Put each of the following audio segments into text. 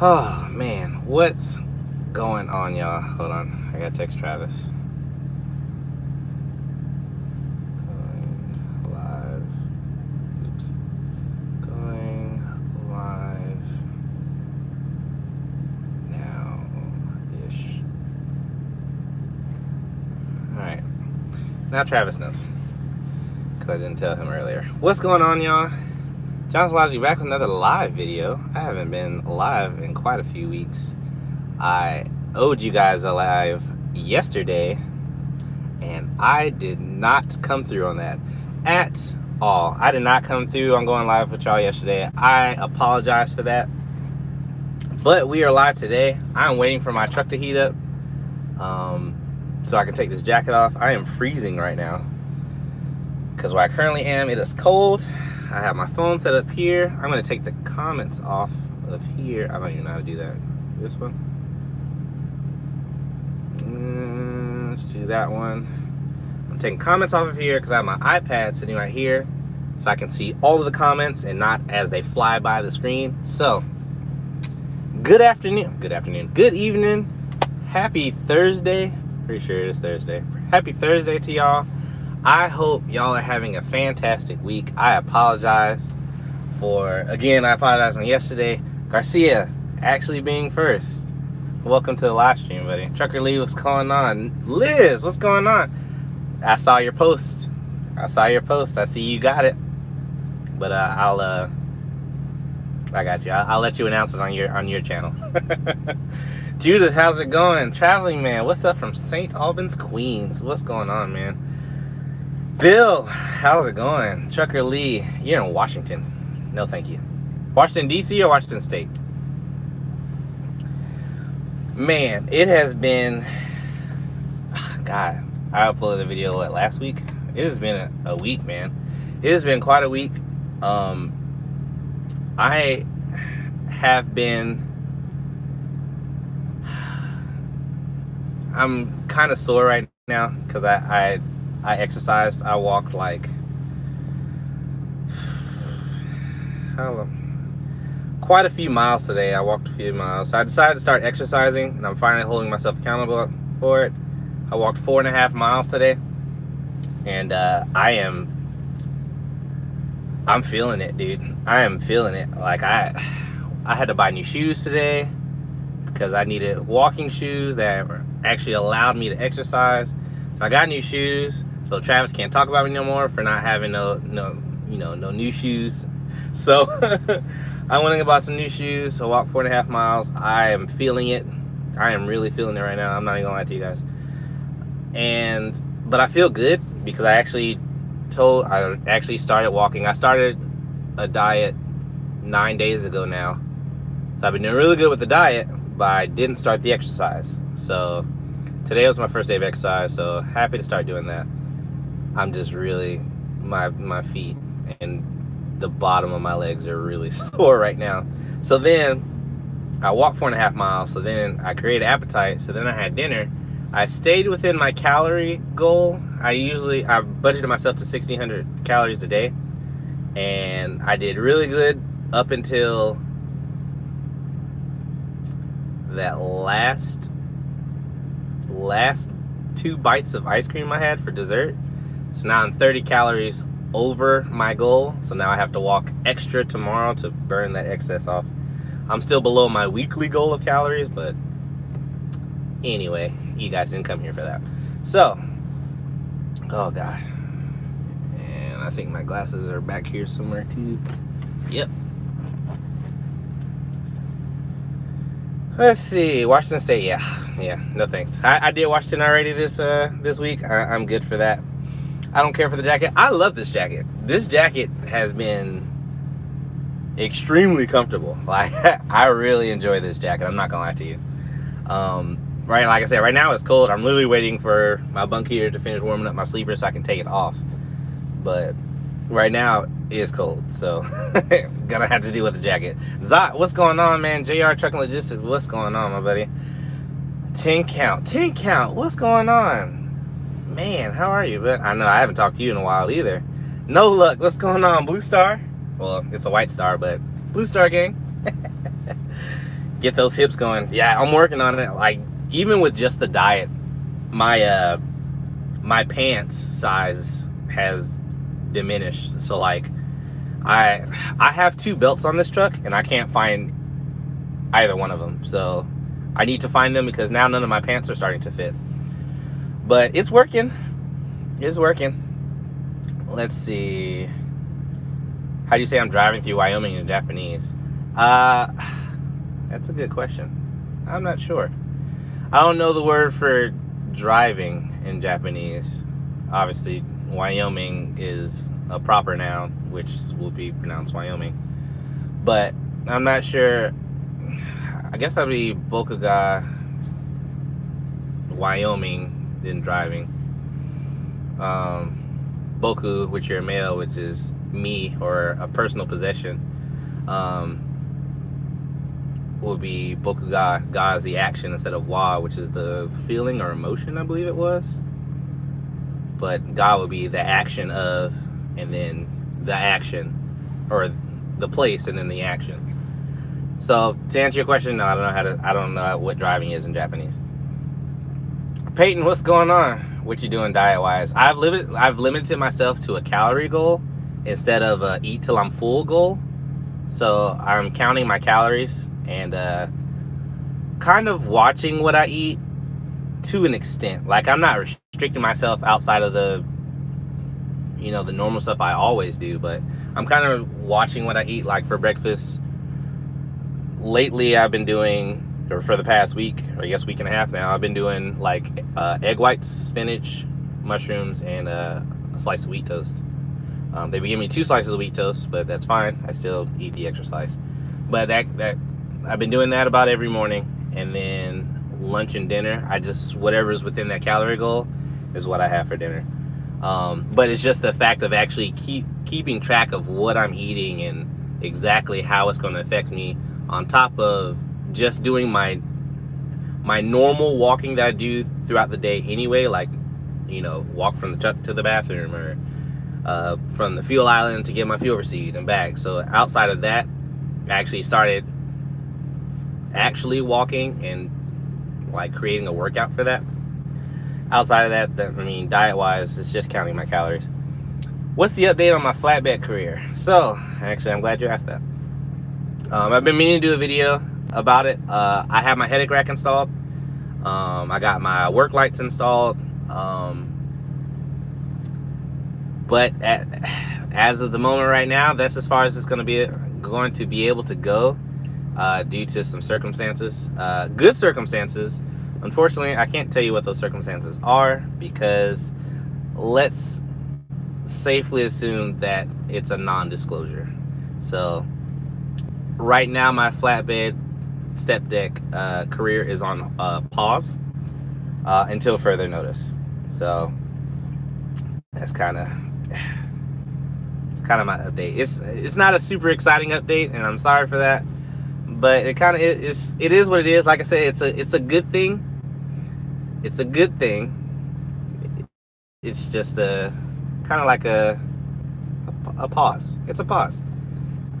Oh man, what's going on, y'all? Hold on, I gotta text Travis. Going live. Oops. Going live now-ish. Alright. Now Travis knows. Because I didn't tell him earlier. What's going on, y'all? John's Logic back with another live video. I haven't been live in quite a few weeks. I owed you guys a live yesterday, and I did not come through on that at all. I did not come through on going live with y'all yesterday. I apologize for that. But we are live today. I'm waiting for my truck to heat up so I can take this jacket off. I am freezing right now because where I currently am, it is cold. I have my phone set up here. I'm going to take the comments off of here. I don't even know how to do that. This one. Let's do that one. I'm taking comments off of here because I have my iPad sitting right here so I can see all of the comments and not as they fly by the screen. So, good afternoon. Good evening. Happy Thursday. Pretty sure it is Thursday. Happy Thursday to y'all. I hope y'all are having a fantastic week. I apologize on yesterday. Garcia actually being first. Welcome to the live stream, buddy. Trucker Lee, what's going on? Liz, what's going on? I saw your post. I see you got it. But I got you. I'll let you announce it on your channel. Judith, how's it going? Traveling man, what's up from St. Albans, Queens? What's going on, man? Bill, how's it going? Trucker Lee, you're in Washington. No, thank you. Washington, D.C. or Washington State? Man, it has been... God, I uploaded a video, last week? It has been a week, man. It has been quite a week. I have been... I'm kind of sore right now because I exercised. I walked like quite a few miles today. I walked a few miles. So I decided to start exercising, and I'm finally holding myself accountable for it. I walked 4.5 miles today, and I'm feeling it, dude. I am feeling it. Like I had to buy new shoes today because I needed walking shoes that actually allowed me to exercise. So I got new shoes. So Travis can't talk about me no more for not having no new shoes. So I went and bought some new shoes. I walked 4.5 miles. I am feeling it. I am really feeling it right now. I'm not even gonna lie to you guys. But I feel good because I actually started walking. I started a diet 9 days ago now. So I've been doing really good with the diet, but I didn't start the exercise. So today was my first day of exercise, so happy to start doing that. I'm just really, my feet and the bottom of my legs are really sore right now. So then I walked 4.5 miles, so then I created appetite, so then I had dinner. I stayed within my calorie goal. I budgeted myself to 1,600 calories a day, and I did really good up until that last 2 bites of ice cream I had for dessert. So now I'm 30 calories over my goal. So now I have to walk extra tomorrow to burn that excess off. I'm still below my weekly goal of calories, but anyway, you guys didn't come here for that. So, oh God. And I think my glasses are back here somewhere too. Yep. Let's see, Washington State, yeah, no thanks. I did Washington already this week. I'm good for that. I don't care for the jacket. I love this jacket. This jacket has been extremely comfortable. Like, I really enjoy this jacket. I'm not gonna lie to you. Right, like I said, right now it's cold. I'm literally waiting for my bunk heater to finish warming up my sleeper so I can take it off. But right now it's cold, so gonna have to deal with the jacket. Zot, what's going on, man? JR Trucking Logistics, what's going on, my buddy? 10 count, what's going on? Man, how are you? But I know I haven't talked to you in a while either. No luck, what's going on? Blue Star? Well, it's a white star, but Blue Star gang. get those hips going. Yeah, I'm working on it. Like, even with just the diet, my my pants size has diminished. So like, I have 2 belts on this truck, and I can't find either one of them. So I need to find them, because now none of my pants are starting to fit. But it's working. It's working. Let's see. How do you say I'm driving through Wyoming in Japanese? That's a good question. I'm not sure. I don't know the word for driving in Japanese. Obviously, Wyoming is a proper noun, which will be pronounced Wyoming. But I'm not sure. I guess that'd be Bokuga, Wyoming, then driving. Boku, which you're male, which is me, or a personal possession, will be Bokuga. Ga is the action instead of wa, which is the feeling or emotion, I believe it was. But ga would be the action of, and then the action, or the place, and then the action. So to answer your question, no, I don't know what driving is in Japanese. Peyton, what's going on? What you doing diet wise? I've limited myself to a calorie goal instead of a eat till I'm full goal. So I'm counting my calories and kind of watching what I eat to an extent. Like, I'm not restricting myself outside of the, you know, the normal stuff I always do, but I'm kind of watching what I eat. Like for breakfast lately, I've been doing, or for the past week, or I guess week and a half now, I've been doing like egg whites, spinach, mushrooms, and a slice of wheat toast. They give me 2 slices of wheat toast, but that's fine. I still eat the extra slice. But that I've been doing that about every morning, and then lunch and dinner, I just, whatever's within that calorie goal is what I have for dinner. But it's just the fact of actually keeping track of what I'm eating and exactly how it's going to affect me, on top of just doing my normal walking that I do throughout the day anyway, like, you know, walk from the truck to the bathroom, or from the fuel island to get my fuel receipt and back. So outside of that, I actually started walking and like creating a workout for that. Outside of that, I mean, diet wise, it's just counting my calories. What's the update on my flatbed career? So actually, I'm glad you asked that. I've been meaning to do a video about it. I have my headache rack installed. I got my work lights installed. But as of the moment right now, that's as far as it's going to be able to go, due to some circumstances, good circumstances. Unfortunately, I can't tell you what those circumstances are, because let's safely assume that it's a non-disclosure. So right now, my flatbed step deck career is on pause until further notice. So that's kind of my update. It's not a super exciting update, and I'm sorry for that, but it kind of is. It is what it is. Like I said, it's a good thing. It's a good thing. It's just a kind of like a pause. It's a pause,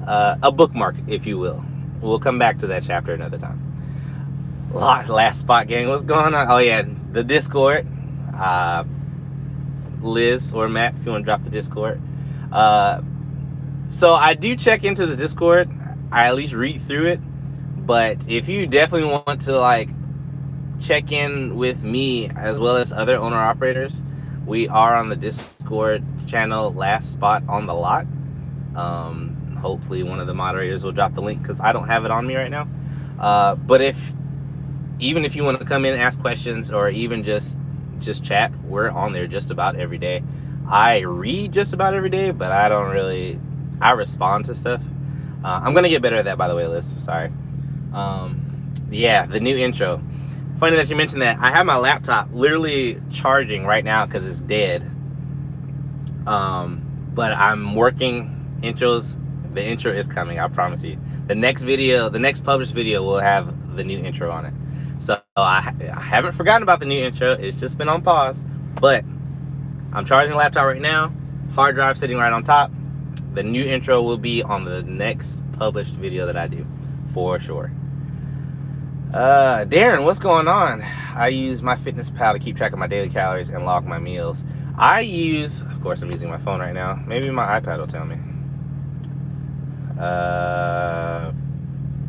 a bookmark, if you will. We'll come back to that chapter another time. Last spot gang, what's going on? Oh yeah, the Discord. Liz or Matt, if you want to drop the Discord. So I do check into the Discord. I at least read through it. But if you definitely want to like check in with me as well as other owner operators, we are on the Discord channel, Last Spot on the Lot. Hopefully one of the moderators will drop the link, because I don't have it on me right now. But even if you want to come in and ask questions, or even just chat, we're on there just about every day. I read just about every day, but I respond to stuff. I'm gonna get better at that, by the way, Liz. Sorry. Yeah, the new intro. Funny that you mentioned that. I have my laptop literally charging right now because it's dead. But I'm working intros. The intro is coming, I promise you. The next published video will have the new intro on it. So I haven't forgotten about the new intro. It's just been on pause. But I'm charging the laptop right now. Hard drive sitting right on top. The new intro will be on the next published video that I do, for sure. Darren, what's going on? I use MyFitnessPal to keep track of my daily calories and log my meals. Of course I'm using my phone right now. Maybe my iPad will tell me.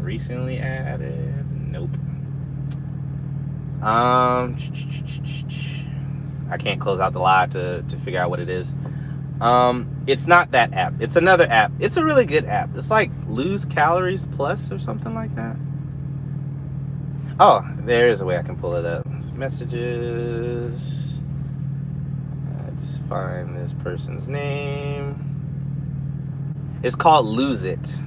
Recently added? Nope. I can't close out the live to figure out what it is. It's not that app. It's another app. It's a really good app. It's like Lose Calories Plus or something like that. Oh, there is a way I can pull it up. It's messages. Let's find this person's name. It's called Lose It.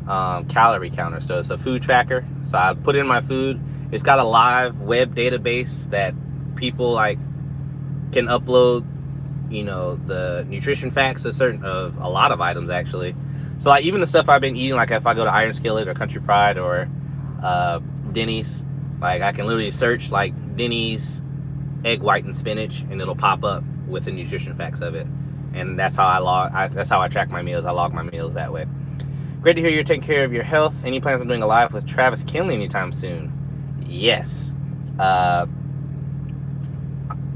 Calorie counter. So it's a food tracker. So I put in my food. It's got a live web database that people like can upload, you know, the nutrition facts of a lot of items actually. So like even the stuff I've been eating, like if I go to Iron Skillet or Country Pride or Denny's, like I can literally search like Denny's egg white and spinach and it'll pop up with the nutrition facts of it. And that's how that's how I track my meals. I log my meals that way. Great to hear you're taking care of your health. Any plans on doing a live with Travis Kinley anytime soon? Yes.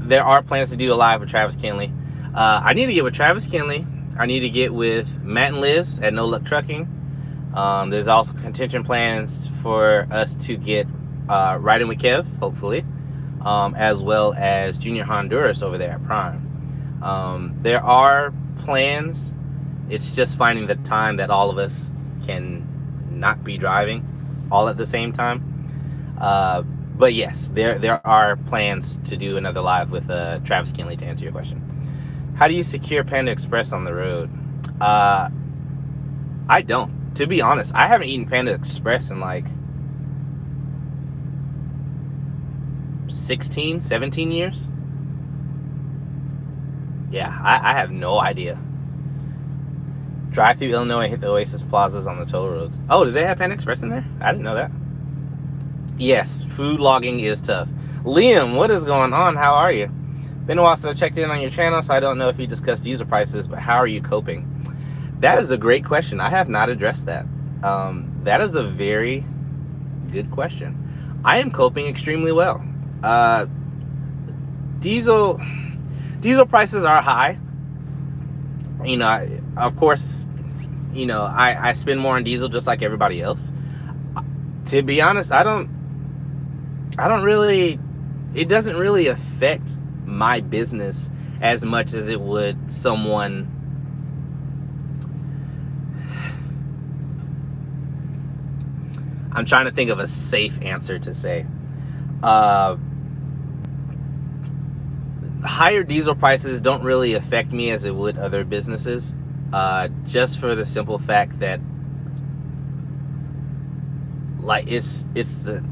There are plans to do a live with Travis Kinley. I need to get with Travis Kinley. I need to get with Matt and Liz at No Luck Trucking. There's also contention plans for us to get riding with Kev, hopefully, as well as Junior Honduras over there at Prime. There are plans. It's just finding the time that all of us can not be driving all at the same time. But yes, there are plans to do another live with Travis Kinley to answer your question. How do you secure Panda Express on the road? I don't. To be honest, I haven't eaten Panda Express in like 16, 17 years. Yeah, I have no idea. Drive through Illinois and hit the Oasis Plazas on the toll roads. Oh, do they have Panda Express in there? I didn't know that. Yes, food logging is tough. Liam, what is going on? How are you? Been a while since I checked in on your channel, so I don't know if you discussed diesel prices, but how are you coping? That is a great question. I have not addressed that. That is a very good question. I am coping extremely well. Diesel prices are high. You know, of course, you know, I spend more on diesel just like everybody else. To be honest, it doesn't really affect my business as much as it would someone. I'm trying to think of a safe answer to say. Higher diesel prices don't really affect me as it would other businesses, just for the simple fact that, like, it's the.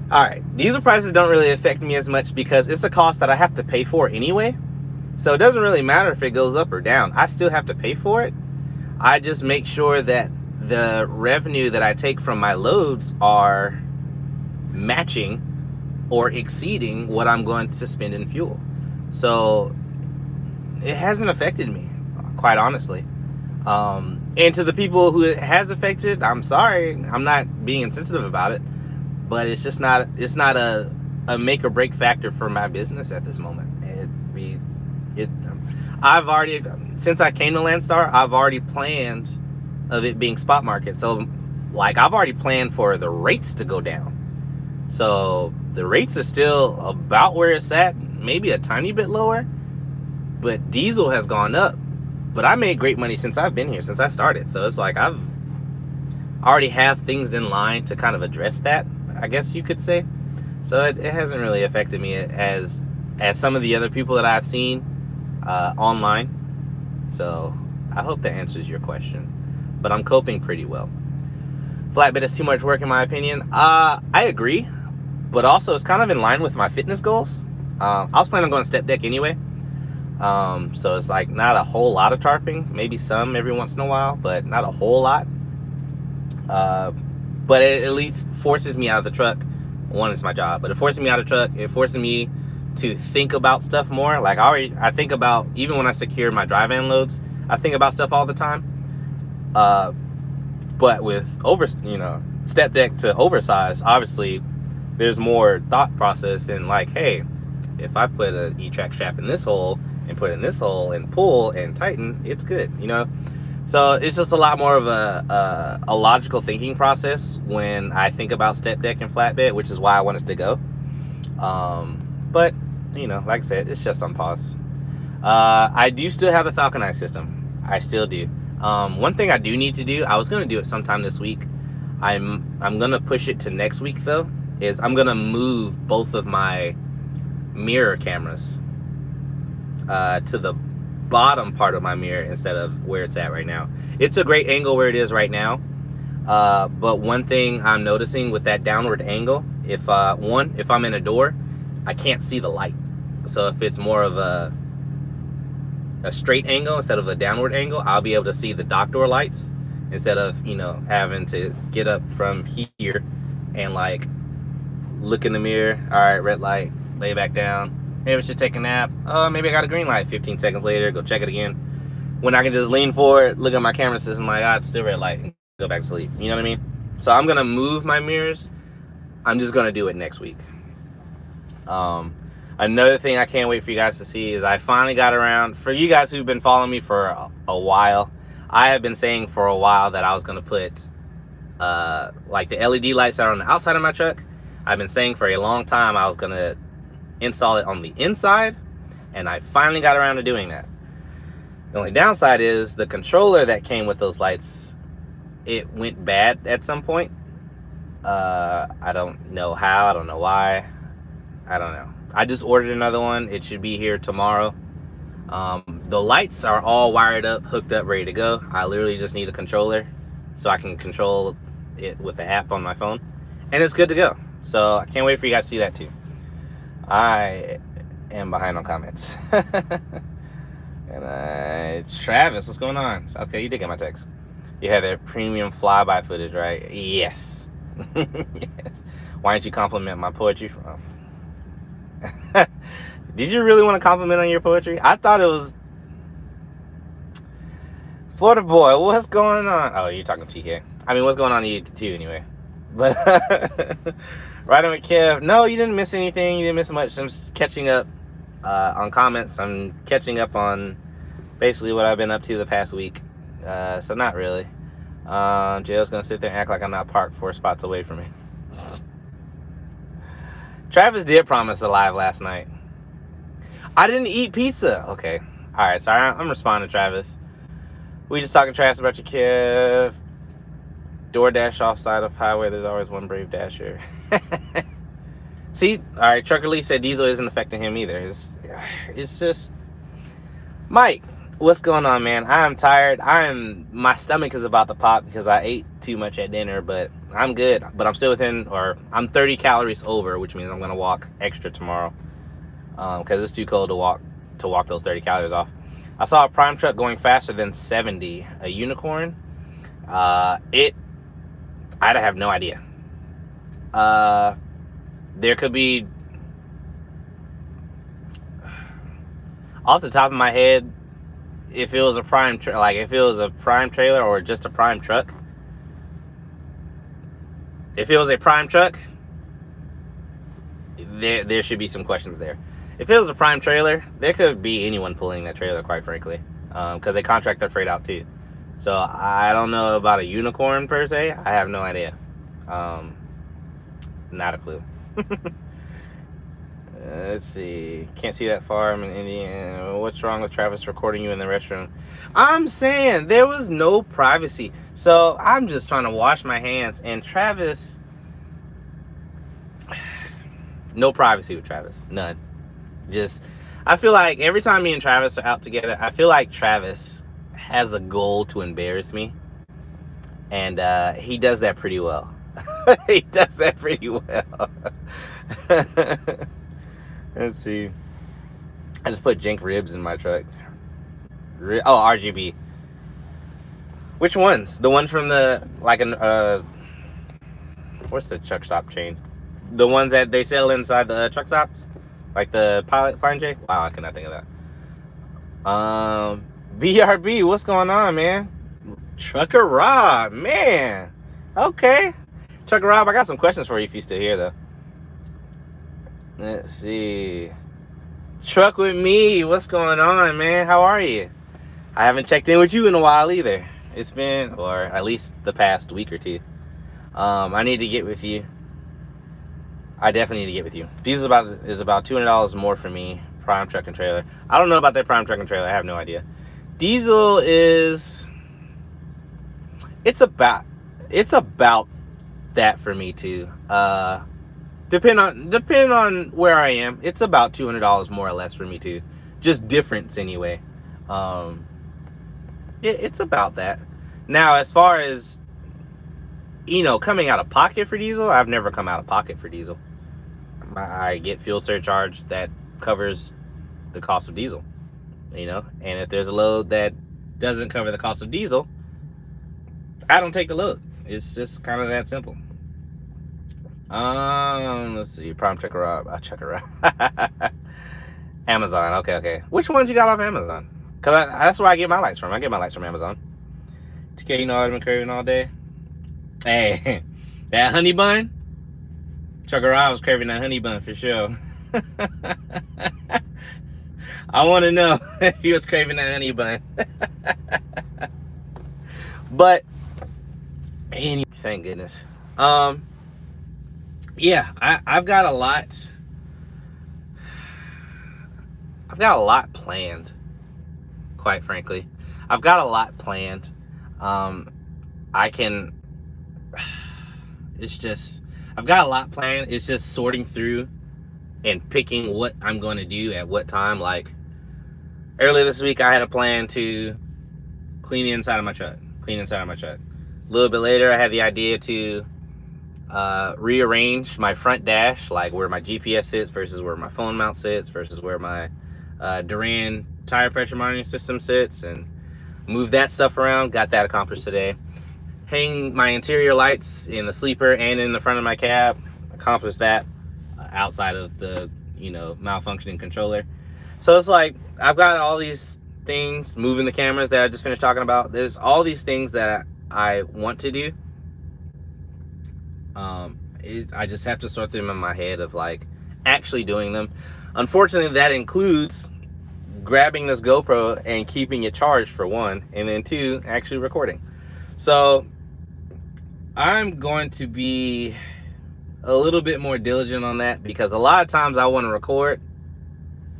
All right, diesel prices don't really affect me as much because it's a cost that I have to pay for anyway. So it doesn't really matter if it goes up or down. I still have to pay for it. I just make sure that the revenue that I take from my loads are matching or exceeding what I'm going to spend in fuel. So it hasn't affected me, quite honestly. And to the people who it has affected, I'm sorry. I'm not being insensitive about it, but it's just not. It's not a make or break factor for my business at this moment. I've already, since I came to Landstar, I've already planned of it being spot market. So, like, I've already planned for the rates to go down. So the rates are still about where it's at, maybe a tiny bit lower, but diesel has gone up. But I made great money since I've been here, since I started. So it's like I've already have things in line to kind of address that, I guess you could say. So it hasn't really affected me as some of the other people that I've seen online. So I hope that answers your question. But I'm coping pretty well. Flatbed is too much work in my opinion. I agree, but also it's kind of in line with my fitness goals. I was planning on going step deck anyway. So it's like not a whole lot of tarping, maybe some every once in a while, but not a whole lot. But it at least forces me out of the truck. One, it's my job, but it forces me out of the truck. It forces me to think about stuff more. Like I think about, even when I secure my dry van loads, I think about stuff all the time. But with step deck to oversized, obviously there's more thought process in like, hey, if I put an E-track strap in this hole and put it in this hole and pull and tighten, it's good, So it's just a lot more of a logical thinking process when I think about step deck and flatbed, which is why I wanted to go. But like I said, it's just on pause. I do still have the Falcon Eye system. I still do. One thing I do need to do, I was gonna do it sometime this week. I'm gonna push it to next week though. Is I'm gonna move both of my mirror cameras to the bottom part of my mirror instead of where it's at right now. It's a great angle where it is right now, but one thing I'm noticing with that downward angle, if I'm in a door, I can't see the light. So if it's more of a straight angle instead of a downward angle, I'll be able to see the dock door lights instead of having to get up from here and like look in the mirror. All right, red light, lay back down. Maybe I should take a nap. Oh, maybe I got a green light. 15 seconds later, go check it again. When I can just lean forward, look at my camera system, like, it's still red light, and go back to sleep. You know what I mean? So I'm gonna move my mirrors. I'm just gonna do it next week. Another thing I can't wait for you guys to see is I finally got around. For you guys who've been following me for a while, I have been saying for a while that I was gonna put like the LED lights that are on the outside of my truck. I've been saying for a long time I was gonna install it on the inside, and I finally got around to doing that. The only downside is the controller that came with those lights, it went bad at some point. I don't know how, I don't know why, I don't know. I just ordered another one. It should be here tomorrow. The lights are all wired up, hooked up, ready to go. I literally just need a controller so I can control it with the app on my phone, and it's good to go. So I can't wait for you guys to see that too. I am behind on comments. And Travis, what's going on? Okay, you did get my text. You had that premium flyby footage, right? Yes. Yes. Why didn't you compliment my poetry? Did you really want to compliment on your poetry? I thought it was Florida boy. What's going on? Oh, you're talking TK. I mean, what's going on to you too, anyway? But Ryder McKev, no, you didn't miss anything. You didn't miss much. I'm just catching up on comments. I'm catching up on basically what I've been up to the past week. So not really. Jail's gonna sit there and act like I'm not parked 4 spots away from me. Travis did promise a live last night. I didn't eat pizza. Okay. All right. Sorry. I'm responding to Travis. We just talking trash about your Kev. DoorDash offside of highway. There's always one brave dasher. See? All right. Trucker Lee said diesel isn't affecting him either. It's just... Mike, what's going on, man? I'm tired. My stomach is about to pop because I ate too much at dinner, but I'm good. But I'm still I'm 30 calories over, which means I'm going to walk extra tomorrow. Because it's too cold to walk those 30 calories off. I saw a prime truck going faster than 70. A unicorn. I'd have no idea. There could be, off the top of my head, if it was a prime trailer or just a prime truck. If it was a prime truck, there should be some questions there. If it was a prime trailer, there could be anyone pulling that trailer, quite frankly, because they contract their freight out too. So I don't know about a unicorn per se. I have no idea. Not a clue. Let's see. Can't see that far. I'm in Indiana. What's wrong with Travis recording you in the restroom? I'm saying there was no privacy. So I'm just trying to wash my hands. And Travis... No privacy with Travis. None. Just... I feel like every time me and Travis are out together, I feel like Travis has a goal to embarrass me. And he does that pretty well. He does that pretty well. Let's see. I just put Jenk ribs in my truck. RGB. Which ones? The one from the, like, what's the truck stop chain? The ones that they sell inside the truck stops? Like the Pilot Flying J? Wow, I cannot think of that. BRB, what's going on, man? Trucker Rob, man. Okay. Trucker Rob, I got some questions for you if you're still here, though. Let's see. Truck with me. What's going on, man? How are you? I haven't checked in with you in a while either. It's been, or at least the past week or two. I need to get with you. I definitely need to get with you. Diesel is about $200 more for me. Prime truck and trailer. I don't know about that prime truck and trailer. I have no idea. Diesel is, it's about that for me too. Depend on where I am. It's about $200 more or less for me too. Just difference anyway. It's about that. Now, as far as, you know, coming out of pocket for diesel, I've never come out of pocket for diesel. I get fuel surcharge that covers the cost of diesel, you know, and if there's a load that doesn't cover the cost of diesel, I don't take the load. It's just kind of that simple. Let's see. Prime checker up. I check her out. Amazon. Okay. Which ones you got off Amazon? Cause that's where I get my lights from. I get my lights from Amazon. TK, you know I've been craving all day. Hey, that honey bun. Trucker, I was craving that honey bun for sure. I want to know if he was craving that honey bun. But, thank goodness. Yeah, I've got a lot. I've got a lot planned. Quite frankly, I've got a lot planned. I've got a lot planned. It's just sorting through and picking what I'm going to do at what time. Like earlier this week, I had a plan to clean the inside of my truck. A little bit later, I had the idea to rearrange my front dash, like where my GPS sits versus where my phone mount sits versus where my Duran tire pressure monitoring system sits, and move that stuff around. Got that accomplished today. Hang my interior lights in the sleeper and in the front of my cab. Accomplished that outside of the, you know, malfunctioning controller. So it's like I've got all these things, moving the cameras that I just finished talking about. There's all these things that I want to do. I just have to sort them in my head of like actually doing them. Unfortunately, that includes grabbing this GoPro and keeping it charged for one, and then two, actually recording. So I'm going to be a little bit more diligent on that, because a lot of times I want to record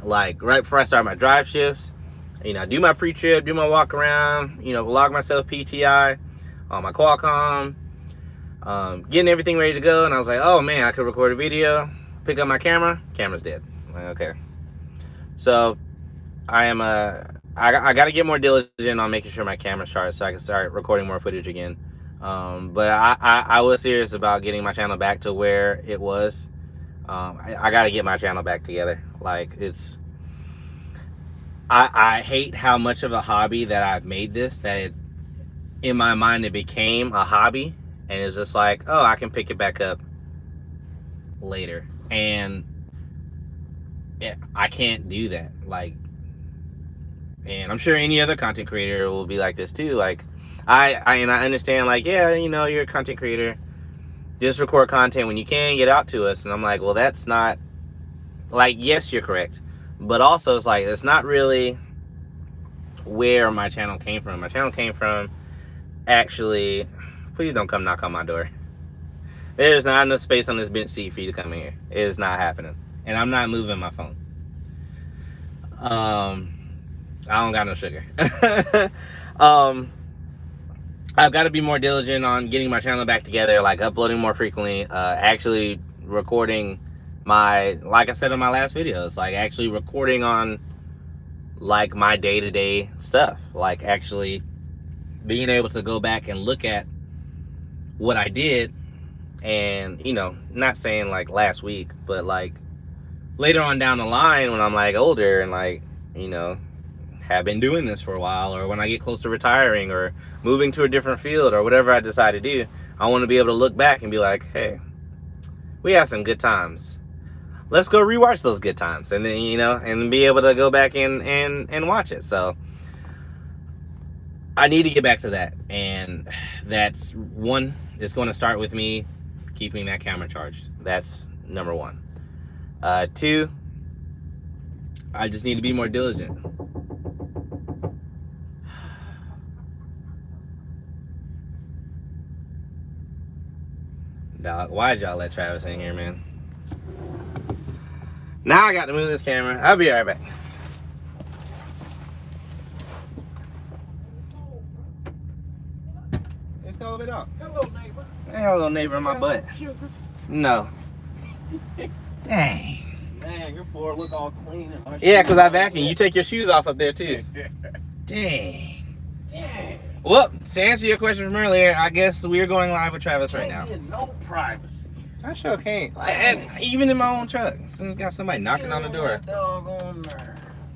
like right before I start my drive shifts. You know, do my pre-trip, do my walk around, you know, log myself PTI on my Qualcomm, getting everything ready to go. And I was like, oh man, I could record a video, pick up my camera's dead. I'm like, okay. So I got to get more diligent on making sure my camera's charged so I can start recording more footage again. But I was serious about getting my channel back to where it was. I got to get my channel back together. Like, it's, I hate how much of a hobby that I've made this, that in my mind it became a hobby, and it's just like, oh, I can pick it back up later, and I can't do that. Like, and I'm sure any other content creator will be like this too. Like, I understand, like, yeah, you know, you're a content creator, just record content when you can, get out to us. And I'm like, well, that's not, like, yes, you're correct, but also it's like, it's not really where my channel came from. My channel came from, actually, please don't come knock on my door. There's not enough space on this bench seat for you to come in here. It is not happening. And I'm not moving my phone. I don't got no sugar. I've got to be more diligent on getting my channel back together, like uploading more frequently, actually recording like I said in my last video, it's like actually recording on like my day-to-day stuff, like actually being able to go back and look at what I did, and, you know, not saying like last week, but like later on down the line when I'm like older and like, you know, have been doing this for a while, or when I get close to retiring or moving to a different field or whatever I decide to do, I want to be able to look back and be like, hey, we had some good times. Let's go rewatch those good times, and then, you know, and be able to go back and watch it. So I need to get back to that, and that's one. It's going to start with me keeping that camera charged. That's number one. Two, I just need to be more diligent. Dog, why'd y'all let Travis in here, man? Now I got to move this camera. I'll be right back. Let's go it up. Hello, neighbor. Hey, hello, neighbor in my butt. Sugar. No. Dang. Man, your floor look all clean. And Yeah, because I vacuum. You take your shoes off up there, too. Dang. Dang. Well, to answer your question from earlier, I guess we're going live with Travis right now. No privacy. I sure can't. And even in my own truck, got somebody knocking on the door. Doggone nerve.